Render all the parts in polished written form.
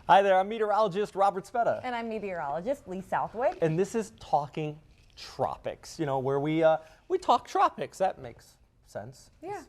Hi there, I'm meteorologist Robert Speta. And I'm meteorologist Lee Southwick. And this is Talking Tropics, where we talk tropics. That makes sense. Yeah.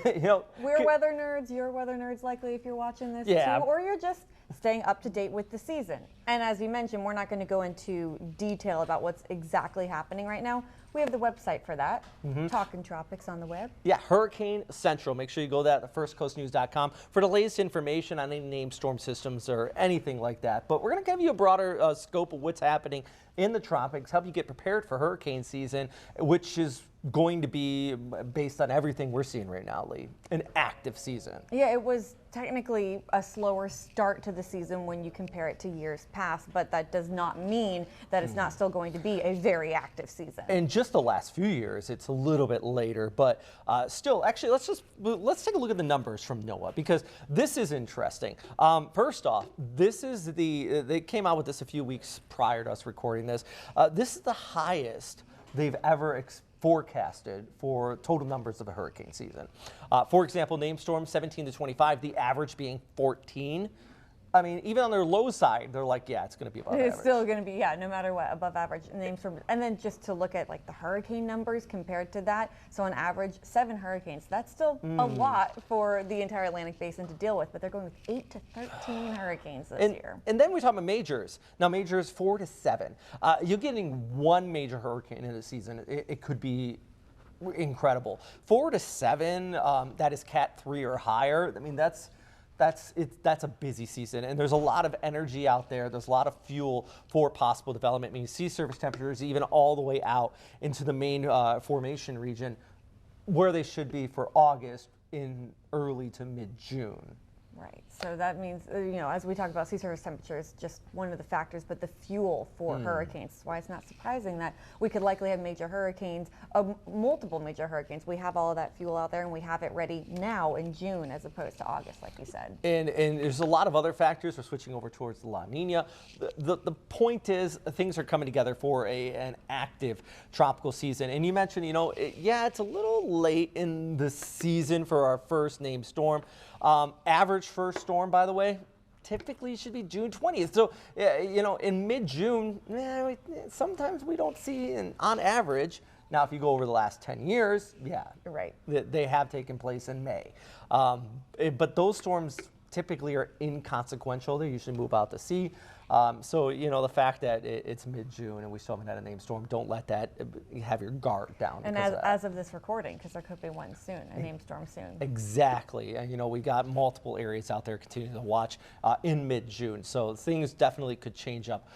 you We're weather nerds, you're weather nerds likely if you're watching this too, or you're just staying up to date with the season. And as you mentioned, we're not going to go into detail about what's exactly happening right now. We have the website for that, Talkin Tropics on the web. Yeah, Hurricane Central. Make sure you go there at firstcoastnews.com for the latest information on any named storm systems or anything like that. But we're going to give you a broader scope of what's happening in the tropics, help you get prepared for hurricane season, which is going to be, based on everything we're seeing right now, Lee, an active season. Yeah, it was technically a slower start to the season when you compare it to years past, but that does not mean that it's not still going to be a very active season. In just the last few years, it's a little bit later, but still, actually, let's take a look at the numbers from NOAA, because this is interesting. First off, they came out with this a few weeks prior to us recording this. This is the highest they've ever forecasted for total numbers of a hurricane season. For example, named storms 17 to 25, the average being 14. I mean, even on their low side, they're like, yeah, it's going to be above average. It's still going to be, yeah, no matter what, above average. And then just to look at like the hurricane numbers compared to that, so on average, 7 hurricanes. That's still a lot for the entire Atlantic Basin to deal with, but they're going with 8 to 13 hurricanes this year. And then we talk about majors. Now, majors 4 to 7. You're getting one major hurricane in a season. It could be incredible. 4 to 7, that is Cat 3 or higher. I mean, that's a busy season, and there's a lot of energy out there. There's a lot of fuel for possible development, meaning sea surface temperatures even all the way out into the main formation region, where they should be for August in early to mid-June. Right. So that means, as we talk about sea surface temperatures, just one of the factors, but the fuel for hurricanes. That's why it's not surprising that we could likely have major hurricanes, multiple major hurricanes. We have all of that fuel out there, and we have it ready now in June as opposed to August, like you said. And there's a lot of other factors. We're switching over towards the La Nina. The point is things are coming together for an active tropical season. And you mentioned, it's a little late in the season for our first named storm. Average first storm, by the way, typically should be June 20th. So, in mid-June, sometimes we don't see, on average. Now, if you go over the last 10 years, yeah, right, they have taken place in May. But those storms typically are inconsequential. They usually move out to sea. So, the fact that it's mid-June and we still haven't had a named storm, don't let that have your guard down. And as of this recording, because there could be one soon, a named storm soon. Exactly. And, we got multiple areas out there continuing to watch in mid-June. So things definitely could change up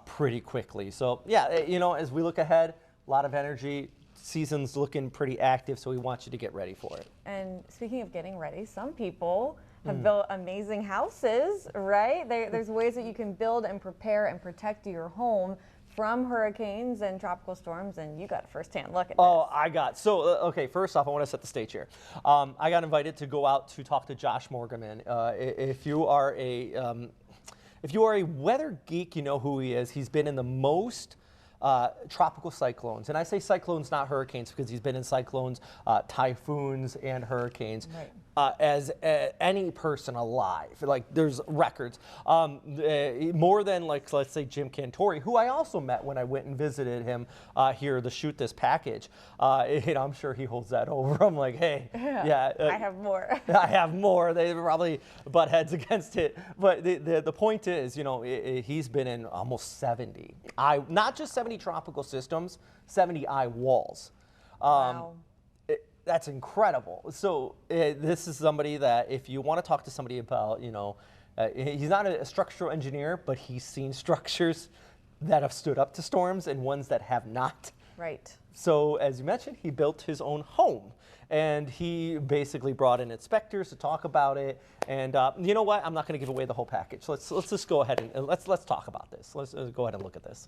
pretty quickly. So, yeah, as we look ahead, a lot of energy. Season's looking pretty active, so we want you to get ready for it. And speaking of getting ready, some people have built amazing houses, right? There's ways that you can build and prepare and protect your home from hurricanes and tropical storms, and you got a first-hand look at this. Okay, first off, I want to set the stage here. I got invited to go out to talk to Josh Morgan. If you are a weather geek, you know who he is. He's been in the most tropical cyclones, and I say cyclones, not hurricanes, because he's been in cyclones, typhoons, and hurricanes. Right. As any person alive. Like, there's records. More than, like, let's say Jim Cantori, who I also met when I went and visited him here to shoot this package. I'm sure he holds that over. I'm like, hey, yeah. I have more. I have more. They probably butt heads against it. But the point is, he's been in almost 70. Not just 70 tropical systems, 70 eye walls. Wow. That's incredible. So this is somebody that if you want to talk to somebody about, he's not a structural engineer, but he's seen structures that have stood up to storms and ones that have not. Right. So as you mentioned, he built his own home, and he basically brought in inspectors to talk about it. And you know what? I'm not going to give away the whole package. Let's just go ahead and let's talk about this. Let's go ahead and look at this.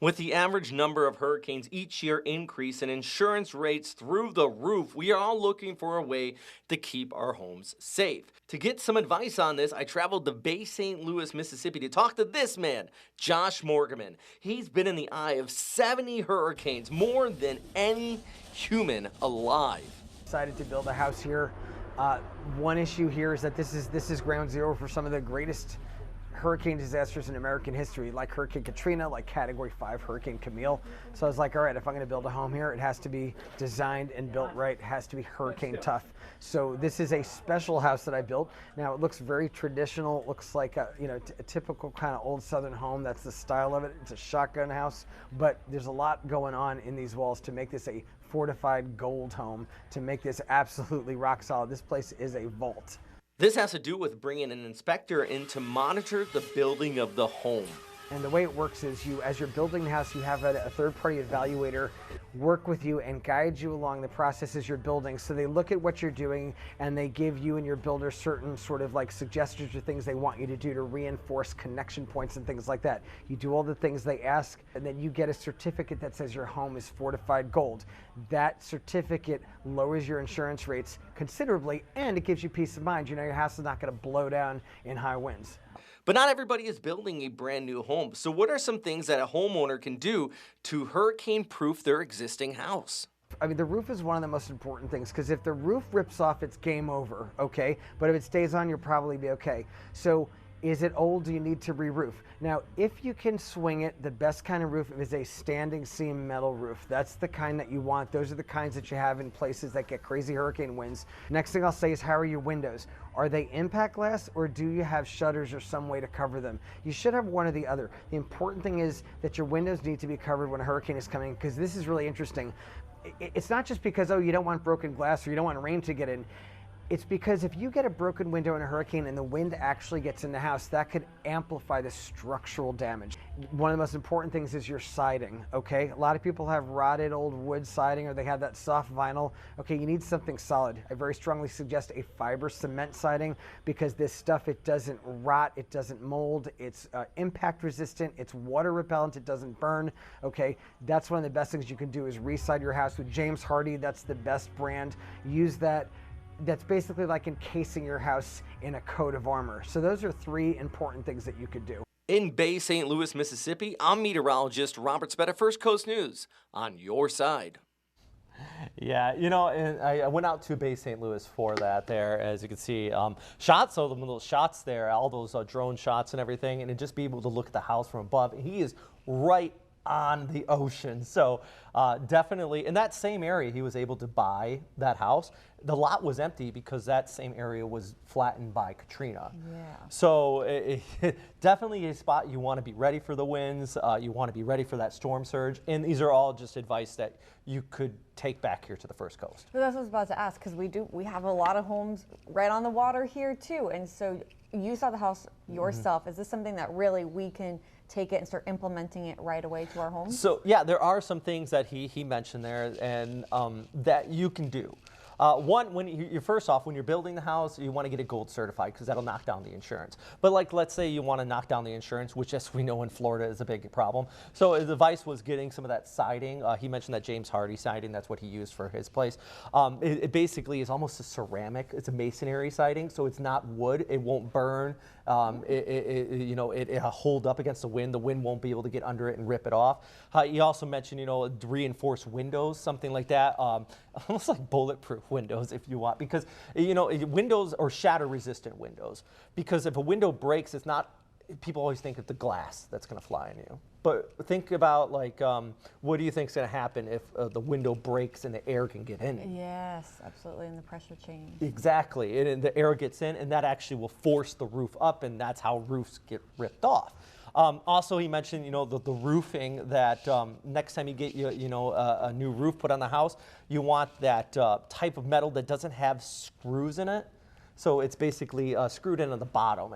With the average number of hurricanes each year increase and insurance rates through the roof, we are all looking for a way to keep our homes safe. To get some advice on this, I traveled to Bay St. Louis, Mississippi to talk to this man, Josh Morgan. He's been in the eye of 70 hurricanes, more than any human alive. Decided to build a house here. One issue here is that this is ground zero for some of the greatest hurricane disasters in American history, like Hurricane Katrina, like Category 5 Hurricane Camille. So I was like, all right, if I'm going to build a home here, it has to be designed and built right. It has to be hurricane tough. So this is a special house that I built. Now it looks very traditional. It looks like a, a typical kind of old Southern home. That's the style of it. It's a shotgun house, but there's a lot going on in these walls to make this a fortified gold home, to make this absolutely rock solid. This place is a vault. This has to do with bringing an inspector in to monitor the building of the home. And the way it works is as you're building the house, you have a third-party evaluator work with you and guide you along the process as you're building. So they look at what you're doing and they give you and your builder certain sort of like suggestions or things they want you to do to reinforce connection points and things like that. You do all the things they ask, and then you get a certificate that says your home is fortified gold. That certificate lowers your insurance rates considerably, and it gives you peace of mind. You know your house is not going to blow down in high winds. But not everybody is building a brand new home. So what are some things that a homeowner can do to hurricane-proof their existing house? I mean, the roof is one of the most important things, because if the roof rips off, it's game over, okay? But if it stays on, you'll probably be okay. So is it old? Do you need to re-roof? Now, if you can swing it, the best kind of roof is a standing seam metal roof. That's the kind that you want. Those are the kinds that you have in places that get crazy hurricane winds. Next thing I'll say is, how are your windows? Are they impact glass, or do you have shutters or some way to cover them? You should have one or the other. The important thing is that your windows need to be covered when a hurricane is coming, because this is really interesting. It's not just because, oh, you don't want broken glass or you don't want rain to get in. It's because if you get a broken window in a hurricane and the wind actually gets in the house, that could amplify the structural damage. One of the most important things is your siding, okay? A lot of people have rotted old wood siding, or they have that soft vinyl. Okay, you need something solid. I very strongly suggest a fiber cement siding, because this stuff, it doesn't rot, it doesn't mold, it's impact resistant, it's water repellent, it doesn't burn, okay? That's one of the best things you can do, is reside your house with James Hardie. That's the best brand. Use that. That's basically like encasing your house in a coat of armor. So those are 3 important things that you could do. In Bay St. Louis, Mississippi, I'm meteorologist Robert Speta, First Coast News, on your side. Yeah, and I went out to Bay St. Louis for that there, as you can see. Shots, so the little shots there, all those drone shots and everything, and just be able to look at the house from above. He is right on the ocean. So definitely in that same area, he was able to buy that house. The lot was empty because that same area was flattened by Katrina. Yeah. So definitely a spot you want to be ready for the winds. You want to be ready for that storm surge. And these are all just advice that you could take back here to the First Coast. So that's what I was about to ask, because we have a lot of homes right on the water here too. And so you saw the house yourself. Is this something that really we can take it and start implementing it right away to our homes? So yeah, there are some things that he mentioned there, and that you can do. One, when you're first off, when you're building the house, you want to get it gold certified, because that'll knock down the insurance. But like, let's say you want to knock down the insurance, which, as we know, in Florida is a big problem. So his advice was getting some of that siding. He mentioned that James Hardie siding. That's what he used for his place. It basically is almost a ceramic. It's a masonry siding, so it's not wood. It won't burn. It'll hold up against the wind. The wind won't be able to get under it and rip it off. He also mentioned, reinforced windows, something like that, almost like bulletproof windows if you want, because windows or shatter resistant windows, because if a window breaks, it's not, people always think of the glass that's going to fly on you, but think about like what do you think is going to happen if the window breaks and the air can get in? Yes, absolutely, and the pressure change. Exactly, and the air gets in, and that actually will force the roof up, and that's how roofs get ripped off. Also, he mentioned, the roofing, that next time you get a new roof put on the house, you want that type of metal that doesn't have screws in it. So it's basically screwed in at the bottom.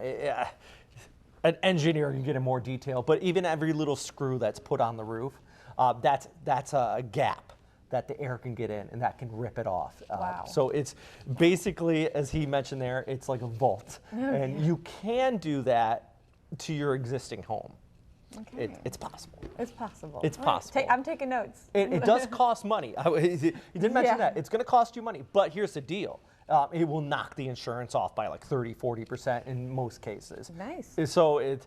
An engineer can get in more detail, but even every little screw that's put on the roof, that's a gap that the air can get in, and that can rip it off. Wow. So it's basically, as he mentioned there, it's like a vault. Okay. And you can do that to your existing home. Okay. It's possible. It's possible. It's All right, possible. I'm taking notes. It does cost money. He didn't mention Yeah. that. It's going to cost you money, but here's the deal. It will knock the insurance off by like 30–40% in most cases. Nice. So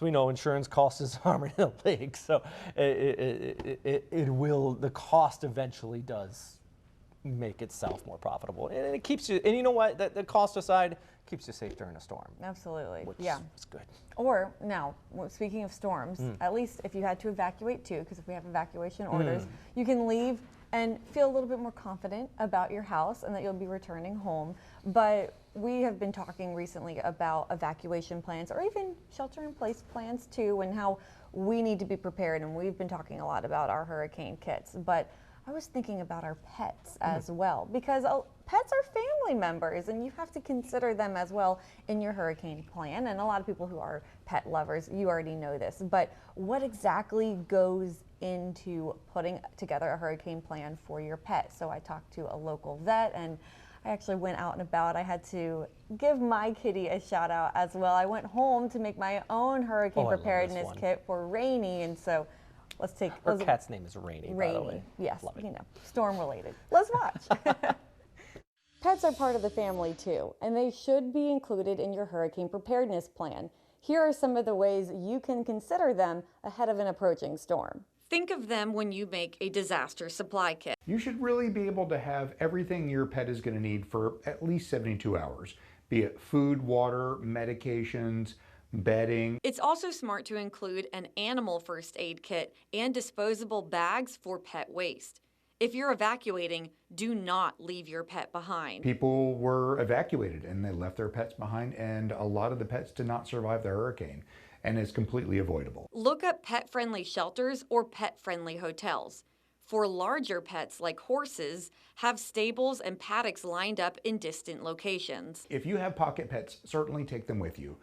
we know insurance costs us arm and a leg. So it will, the cost eventually does make itself more profitable. And it keeps you, and you know what, the cost aside, keeps you safe during a storm. Absolutely. Which yeah. is good. Or now, speaking of storms, at least if you had to evacuate too, because if we have evacuation orders, you can leave and feel a little bit more confident about your house and that you'll be returning home. But we have been talking recently about evacuation plans or even shelter-in-place plans too, and how we need to be prepared. And we've been talking a lot about our hurricane kits. But I was thinking about our pets as well, because pets are family members and you have to consider them as well in your hurricane plan. And a lot of people who are pet lovers, you already know this, but what exactly goes into putting together a hurricane plan for your pet? So I talked to a local vet, and I actually went out and about. I had to give my kitty a shout out as well. I went home to make my own hurricane preparedness kit for Rainy, and so let's take. Her cat's name is Rainy, by the way. Yes, you know, storm related. Let's watch. Pets are part of the family too, and they should be included in your hurricane preparedness plan. Here are some of the ways you can consider them ahead of an approaching storm. Think of them when you make a disaster supply kit. You should really be able to have everything your pet is going to need for at least 72 hours, be it food, water, medications, bedding. It's also smart to include an animal first aid kit and disposable bags for pet waste. If you're evacuating, do not leave your pet behind. People were evacuated and they left their pets behind, and a lot of the pets did not survive the hurricane, and it's completely avoidable. Look up pet-friendly shelters or pet-friendly hotels. For larger pets like horses, have stables and paddocks lined up in distant locations. If you have pocket pets, certainly take them with you.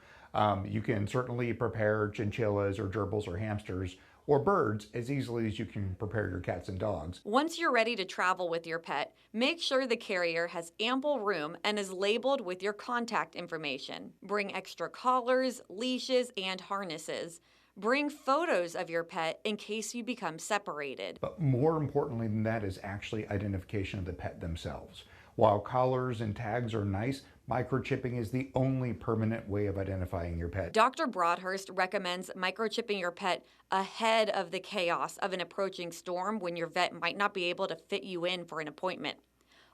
You can certainly prepare chinchillas or gerbils or hamsters or birds as easily as you can prepare your cats and dogs. Once you're ready to travel with your pet, make sure the carrier has ample room and is labeled with your contact information. Bring extra collars, leashes, and harnesses. Bring photos of your pet in case you become separated. But more importantly than that is actually identification of the pet themselves. While collars and tags are nice, microchipping is the only permanent way of identifying your pet. Dr. Broadhurst recommends microchipping your pet ahead of the chaos of an approaching storm when your vet might not be able to fit you in for an appointment.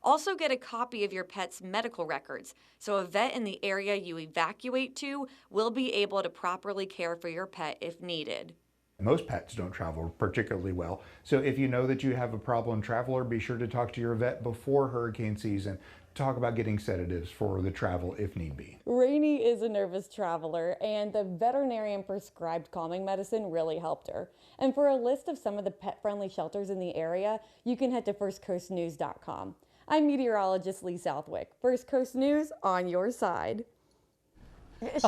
Also get a copy of your pet's medical records, so a vet in the area you evacuate to will be able to properly care for your pet if needed. Most pets don't travel particularly well, so if you know that you have a problem traveler, be sure to talk to your vet before hurricane season. Talk about getting sedatives for the travel if need be. Rainy is a nervous traveler, and the veterinarian prescribed calming medicine really helped her. And for a list of some of the pet-friendly shelters in the area, you can head to firstcoastnews.com. I'm meteorologist Lee Southwick. First Coast News on your side.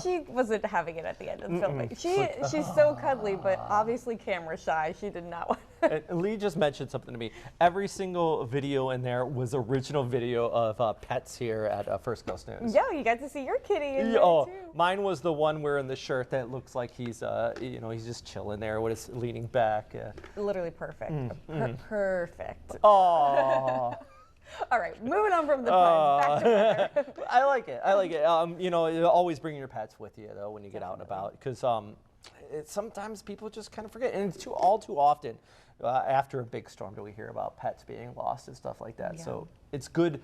She wasn't having it at the end of the filming. She's so cuddly, but obviously camera shy. She did not want And Lee just mentioned something to me. Every single video in there was original video of pets here at First Coast News. Yeah, you got to see your kitty in there too. Mine was the one wearing the shirt that looks like he's, he's just chilling there with his leaning back. Literally perfect. Perfect. Oh. All right, moving on from the puns. Back to weather. I like it. I like it. Always bring your pets with you though when you get out and about, because sometimes people just kind of forget, and it's all too often after a big storm do we hear about pets being lost and stuff like that. Yeah. So it's good,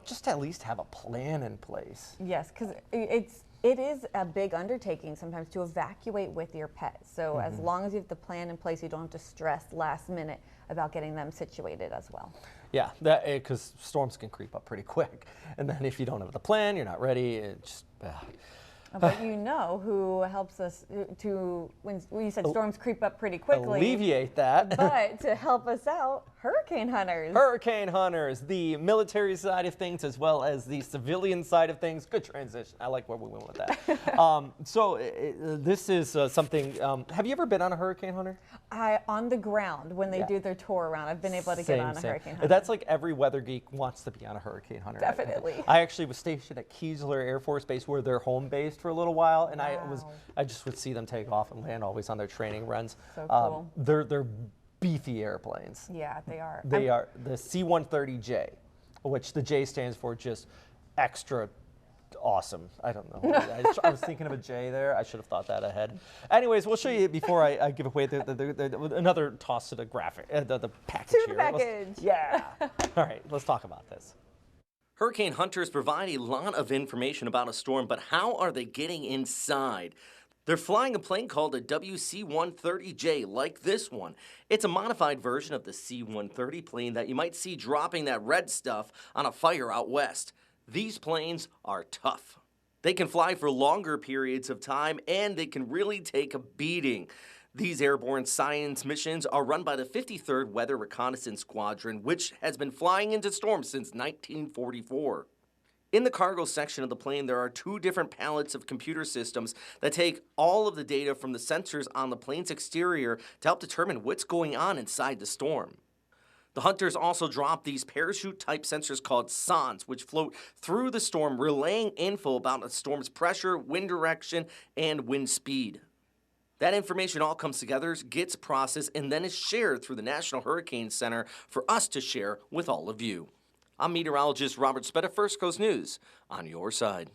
just to at least have a plan in place. Yes, because it is a big undertaking sometimes to evacuate with your pet. So as long as you have the plan in place, you don't have to stress last minute about getting them situated as well. Yeah, because storms can creep up pretty quick, and then if you don't have the plan, you're not ready. It just. But you know who helps us to, when you said storms creep up pretty quickly. Alleviate that. But to help us out, hurricane hunters. Hurricane hunters, the military side of things as well as the civilian side of things. Good transition. I like where we went with that. This is something, have you ever been on a hurricane hunter? On the ground, when they do their tour around, I've been able to get on a hurricane hunter. That's like every weather geek wants to be on a hurricane hunter. Definitely. I actually was stationed at Keesler Air Force Base where they're home based for a little while, and I just would see them take off and land always on their training runs. So cool. They're beefy airplanes. Yeah, they are. They are the C-130J, which the J stands for just extra awesome. I don't know. I was thinking of a J there. I should have thought that ahead. Anyways, we'll show you before I give away another toss to the graphic, the package To here. the package. Yeah. All right, let's talk about this. Hurricane hunters provide a lot of information about a storm, but how are they getting inside? They're flying a plane called a WC-130J, like this one. It's a modified version of the C-130 plane that you might see dropping that red stuff on a fire out west. These planes are tough. They can fly for longer periods of time, and they can really take a beating. These airborne science missions are run by the 53rd Weather Reconnaissance Squadron, which has been flying into storms since 1944. In the cargo section of the plane, there are 2 different pallets of computer systems that take all of the data from the sensors on the plane's exterior to help determine what's going on inside the storm. The hunters also drop these parachute-type sensors called SONs, which float through the storm, relaying info about the storm's pressure, wind direction, and wind speed. That information all comes together, gets processed, and then is shared through the National Hurricane Center for us to share with all of you. I'm meteorologist Robert Speta, First Coast News, on your side.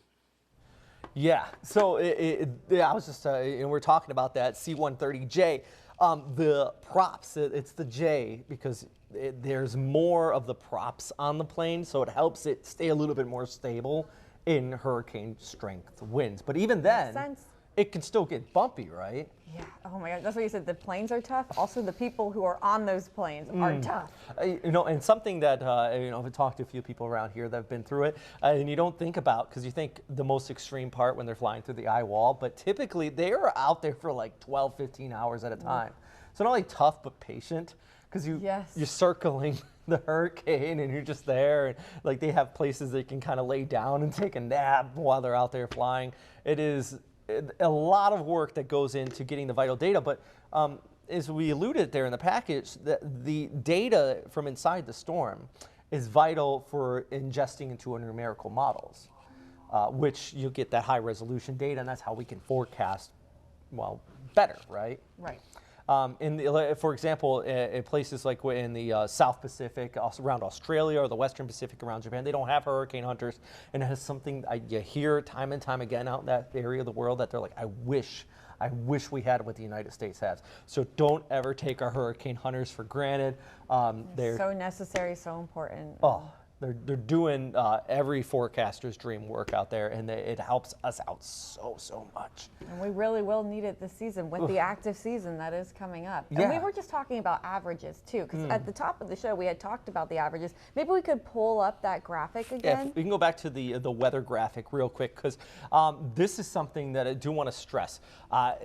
Yeah, so I was just, and we're talking about that C-130J. The props, it's the J because there's more of the props on the plane, so it helps it stay a little bit more stable in hurricane strength winds. But even then, it can still get bumpy, right? Yeah. Oh my God. That's what you said. The planes are tough. Also, the people who are on those planes are tough. You know, and something that I've talked to a few people around here that have been through it, and you don't think about, because you think the most extreme part when they're flying through the eye wall, but typically they are out there for like 12, 15 hours at a time. So not only tough but patient, because you're circling the hurricane and you're just there, and like they have places they can kind of lay down and take a nap while they're out there flying. It is a lot of work that goes into getting the vital data, but as we alluded there in the package, the data from inside the storm is vital for ingesting into our numerical models, which you'll get that high resolution data, and that's how we can forecast, well, better, right? Right. For example, in places like in the South Pacific, around Australia, or the Western Pacific around Japan, they don't have hurricane hunters, and it has something you hear time and time again out in that area of the world that they're like, I wish we had what the United States has. So don't ever take our hurricane hunters for granted. They're so necessary, so important. Oh, they're doing every forecaster's dream work out there, and it helps us out so much. And we really will need it this season with the active season that is coming up. Yeah. And we were just talking about averages too, because at the top of the show we had talked about the averages. Maybe we could pull up that graphic again. Yeah, we can go back to the weather graphic real quick, because this is something that I do want to stress.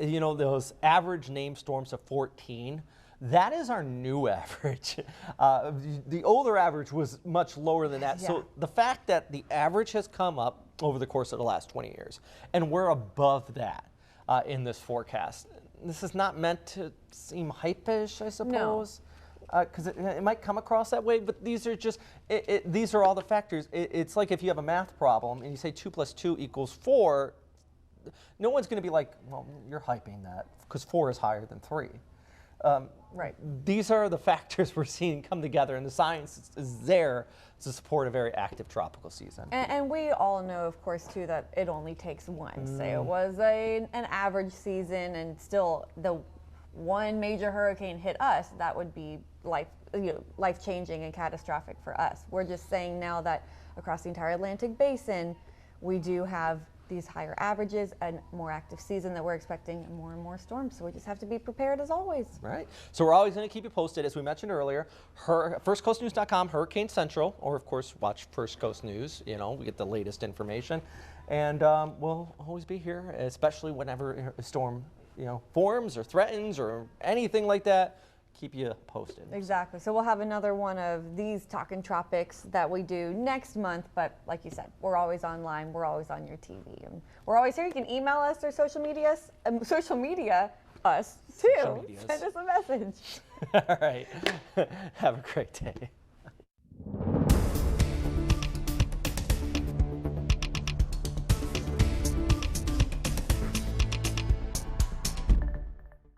You know, those average named storms of 14. That is our new average. The older average was much lower than that. Yeah. So the fact that the average has come up over the course of the last 20 years, and we're above that in this forecast. This is not meant to seem hype-ish, I suppose. Because it might come across that way, but these are just, these are all the factors. It's like if you have a math problem and you say 2 + 2 = 4, no one's going to be like, well, you're hyping that, because 4 is higher than 3. Right. These are the factors we're seeing come together, and the science is there to support a very active tropical season. And we all know, of course, too, that it only takes one. Say it was an average season, and still the one major hurricane hit us, that would be life-changing and catastrophic for us. We're just saying now that across the entire Atlantic basin, we do have these higher averages, a more active season that we're expecting, more and more storms. So we just have to be prepared as always. Right. So we're always going to keep you posted, as we mentioned earlier. FirstCoastNews.com, Hurricane Central, or of course watch First Coast News. You know, we get the latest information, and we'll always be here, especially whenever a storm, forms or threatens or anything like that. Keep you posted. Exactly. So we'll have another one of these Talkin Tropics that we do next month. But like you said, we're always online. We're always on your TV. And we're always here. You can email us or social media us too. Send us a message. All right. Have a great day.